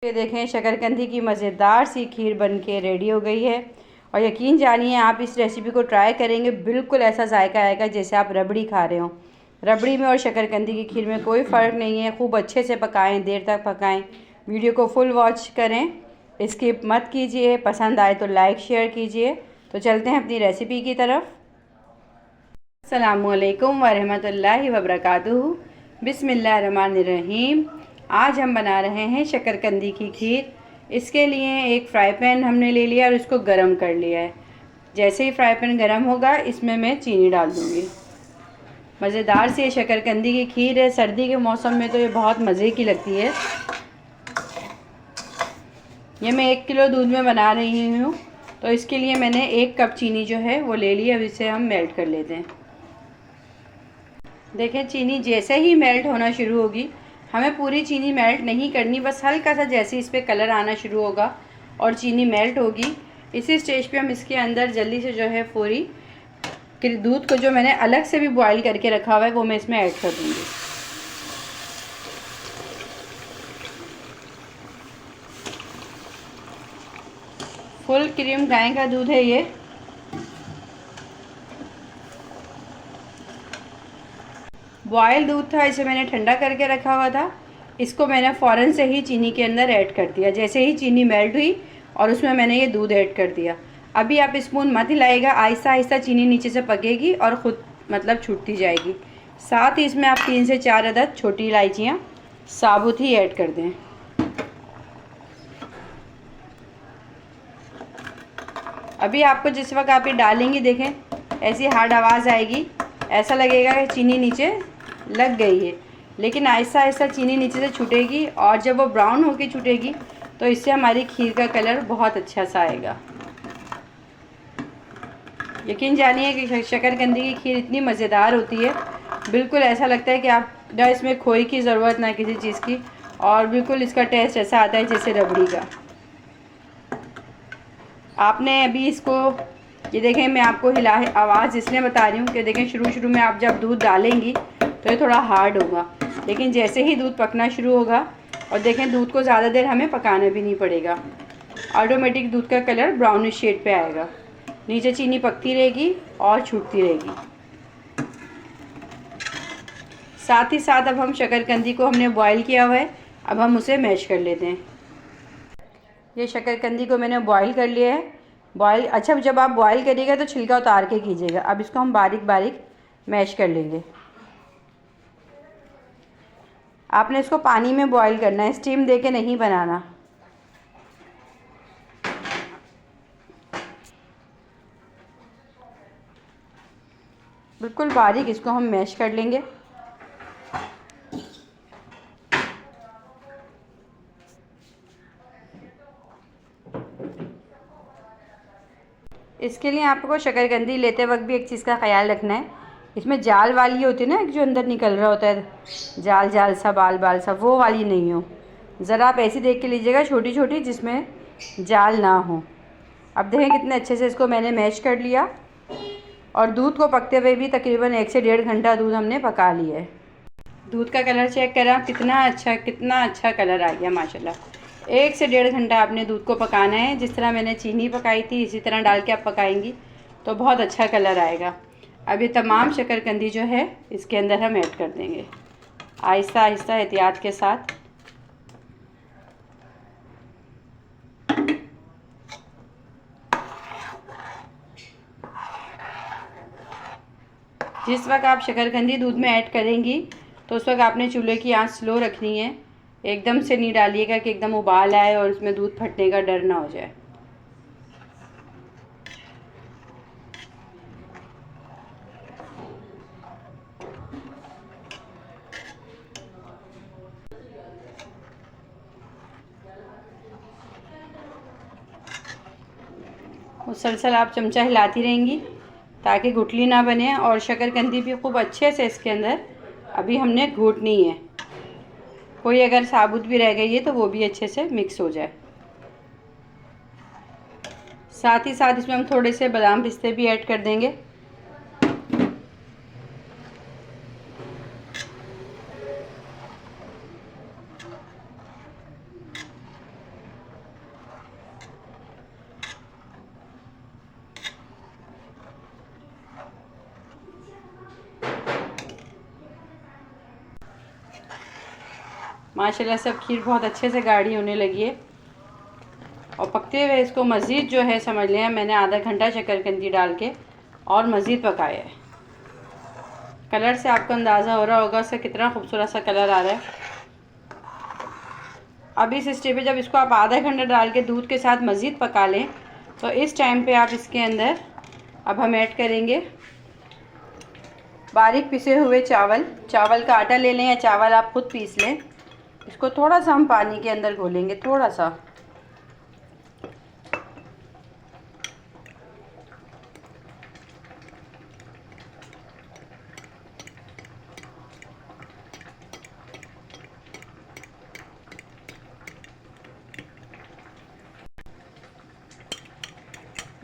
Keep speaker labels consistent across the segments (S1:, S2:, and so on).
S1: ये देखें, शकरकंदी की मज़ेदार सी खीर बनके रेडी हो गई है। और यकीन जानिए, आप इस रेसिपी को ट्राई करेंगे, बिल्कुल ऐसा जायका आएगा जैसे आप रबड़ी खा रहे हो। रबड़ी में और शकरकंदी की खीर में कोई फ़र्क नहीं है। खूब अच्छे से पकाएं, देर तक पकाएं। वीडियो को फुल वॉच करें, स्किप मत कीजिए। पसंद आए तो लाइक शेयर कीजिए। तो चलते हैं अपनी रेसिपी की तरफ। अस्सलामुअलैकुम वरहमतुल्लाहि वबरकातुहू। बिस्मिल्लाहिर्रहमानिर्रहीम। आज हम बना रहे हैं शकरकंदी की खीर। इसके लिए एक फ्राई पैन हमने ले लिया और इसको गरम कर लिया है। जैसे ही फ्राई पैन गरम होगा, इसमें मैं चीनी डाल दूँगी। मज़ेदार सी ये शकरकंदी की खीर है। सर्दी के मौसम में तो ये बहुत मज़े की लगती है। ये मैं 1 किलो दूध में बना रही हूँ, तो इसके लिए मैंने 1 कप चीनी जो है वो ले ली। अब इसे हम मेल्ट कर लेते हैं। देखें, चीनी जैसे ही मेल्ट होना शुरू होगी, हमें पूरी चीनी मेल्ट नहीं करनी, बस हल्का सा जैसे इस पर कलर आना शुरू होगा और चीनी मेल्ट होगी, इसी स्टेज पे हम इसके अंदर जल्दी से जो है पूरी दूध को जो मैंने अलग से भी बॉईल करके रखा हुआ है वो मैं इसमें ऐड कर दूँगी। फुल क्रीम गाय का दूध है ये। बॉयल दूध था, इसे मैंने ठंडा करके रखा हुआ था। इसको मैंने फ़ौरन से ही चीनी के अंदर ऐड कर दिया। जैसे ही चीनी मेल्ट हुई और उसमें मैंने ये दूध ऐड कर दिया। अभी आप स्पून मत हिलाइएगा, आहिस्ता आहिस्ता चीनी नीचे से पकेगी और ख़ुद मतलब छूटती जाएगी। साथ ही इसमें आप 3 से 4 अदद छोटी इलायचियाँ साबुत ही ऐड कर दें। अभी आपको जिस वक्त आप ये डालेंगी, देखें ऐसी हार्ड आवाज़ आएगी, ऐसा लगेगा कि चीनी नीचे लग गई है, लेकिन आहिस्ता आहिस्ता चीनी नीचे से छूटेगी और जब वो ब्राउन होकर छूटेगी तो इससे हमारी खीर का कलर बहुत अच्छा सा आएगा। यकीन जानिए कि शकरकंदी की खीर इतनी मज़ेदार होती है, बिल्कुल ऐसा लगता है कि आप ना इसमें खोए की ज़रूरत ना किसी चीज़ की, और बिल्कुल इसका टेस्ट ऐसा आता है जैसे रबड़ी का। आपने अभी इसको, ये देखें, मैं आपको हिला आवाज़ इसलिए बता रही हूँ कि देखें, शुरू में आप जब दूध डालेंगी तो ये थोड़ा हार्ड होगा, लेकिन जैसे ही दूध पकना शुरू होगा, और देखें दूध को ज़्यादा देर हमें पकाना भी नहीं पड़ेगा, ऑटोमेटिक दूध का कलर ब्राउनिश शेड पे आएगा। नीचे चीनी पकती रहेगी और छूटती रहेगी। साथ ही साथ अब हम शकरकंदी को हमने बॉईल किया हुआ है, अब हम उसे मैश कर लेते हैं। ये शकरकंदी को मैंने बॉईल कर लिया है। अच्छा, जब आप बॉईल करिएगा तो छिलका उतार के कीजिएगा। अब इसको हम बारीक बारीक मैश कर लेंगे। आपने इसको पानी में बॉईल करना है, स्टीम दे के नहीं बनाना। बिल्कुल बारीक इसको हम मैश कर लेंगे। इसके लिए आपको शकरकंदी लेते वक्त भी एक चीज़ का ख्याल रखना है, इसमें जाल वाली होती है ना, एक जो अंदर निकल रहा होता है, जाल जाल सा, बाल बाल सा, वो वाली नहीं हो। ज़रा आप ऐसी देख के लीजिएगा, छोटी छोटी, जिसमें जाल ना हो। अब देखें कितने अच्छे से इसको मैंने मैश कर लिया, और दूध को पकते हुए भी तकरीबन 1 से 1.5 घंटा दूध हमने पका लिया है। दूध का कलर चेक करा, कितना अच्छा कलर आ गया माशाल्लाह। 1 से 1.5 घंटा आपने दूध को पकाना है। जिस तरह मैंने चीनी पकाई थी, इसी तरह डाल के आप पकाएंगी तो बहुत अच्छा कलर आएगा। अब ये तमाम शकरकंदी जो है इसके अंदर हम ऐड कर देंगे, आहिस्ता आहिस्ता, एहतियात के साथ। जिस वक्त आप शकरकंदी दूध में ऐड करेंगी तो उस वक्त आपने चूल्हे की आंच स्लो रखनी है। एकदम से नहीं डालिएगा कि एकदम उबाल आए और उसमें दूध फटने का डर ना हो जाए। मुसलसल आप चमचा हिलाती रहेंगी ताकि गुठली ना बने, और शकरकंदी भी खूब अच्छे से इसके अंदर अभी हमने घूटनी है। कोई अगर साबुत भी रह गई है तो वो भी अच्छे से मिक्स हो जाए। साथ ही साथ इसमें हम थोड़े से बादाम पिस्ते भी ऐड कर देंगे। माशाल्लाह सब खीर बहुत अच्छे से गाढ़ी होने लगी है। और पकते हुए इसको मज़ीद जो है समझ लें, मैंने आधा घंटा शकरकंदी डाल के और मज़ीद पकाया है। कलर से आपको अंदाज़ा हो रहा होगा उसका कितना खूबसूरत सा कलर आ रहा है। अब इस स्टेज पे जब इसको आप आधा घंटा डाल के दूध के साथ मज़ीद पका लें, तो इस टाइम पे आप इसके अंदर अब हम ऐड करेंगे बारीक पिसे हुए चावल। चावल का आटा ले लें या चावल आप खुद पीस लें। इसको थोड़ा सा हम पानी के अंदर घोलेंगे, थोड़ा सा।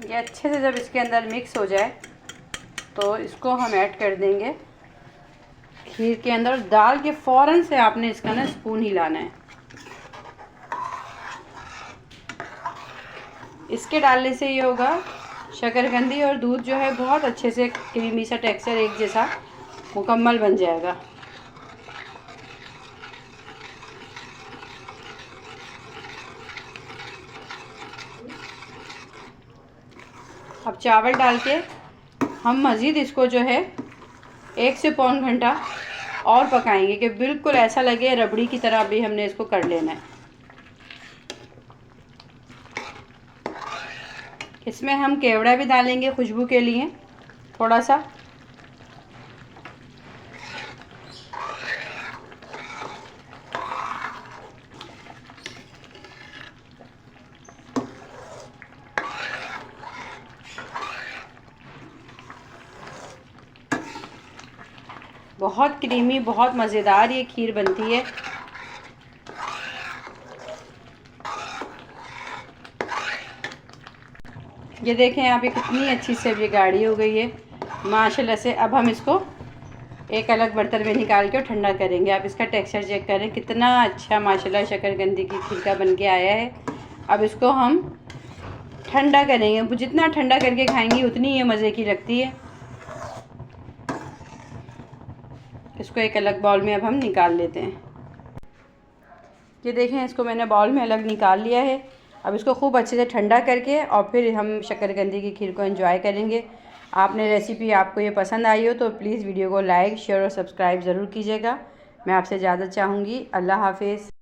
S1: ये अच्छे से जब इसके अंदर मिक्स हो जाए तो इसको हम ऐड कर देंगे खीर के अंदर। डाल के फ़ौरन से आपने इसका ना स्पून हिलाना है। इसके डालने से ये होगा शकरकंदी और दूध जो है बहुत अच्छे से क्रीमी सा टेक्सचर एक जैसा मुकम्मल बन जाएगा। अब चावल डाल के हम मज़ीद इसको जो है 1 से पौन घंटा और पकाएंगे कि बिल्कुल ऐसा लगे रबड़ी की तरह भी हमने इसको कर लेना है। इसमें हम केवड़ा भी डालेंगे खुशबू के लिए थोड़ा सा। बहुत क्रीमी, बहुत मज़ेदार ये खीर बनती है। ये देखें यहाँ पे कितनी अच्छी से अब ये गाढ़ी हो गई है माशाल्लाह से। अब हम इसको एक अलग बर्तन में निकाल के ठंडा करेंगे। आप इसका टेक्सचर चेक करें कितना अच्छा माशाल्लाह शकरकंदी की खीर का बन के आया है। अब इसको हम ठंडा करेंगे। जितना ठंडा करके खाएंगी उतनी ये मज़े की लगती है। इसको एक अलग बाउल में अब हम निकाल लेते हैं। ये देखें इसको मैंने बाउल में अलग निकाल लिया है। अब इसको खूब अच्छे से ठंडा करके और फिर हम शकरकंदी की खीर को एंजॉय करेंगे। आपने रेसिपी आपको ये पसंद आई हो तो प्लीज़ वीडियो को लाइक, शेयर और सब्सक्राइब ज़रूर कीजिएगा। मैं आपसे इजाज़त चाहूँगी। अल्लाह हाफ़िज़।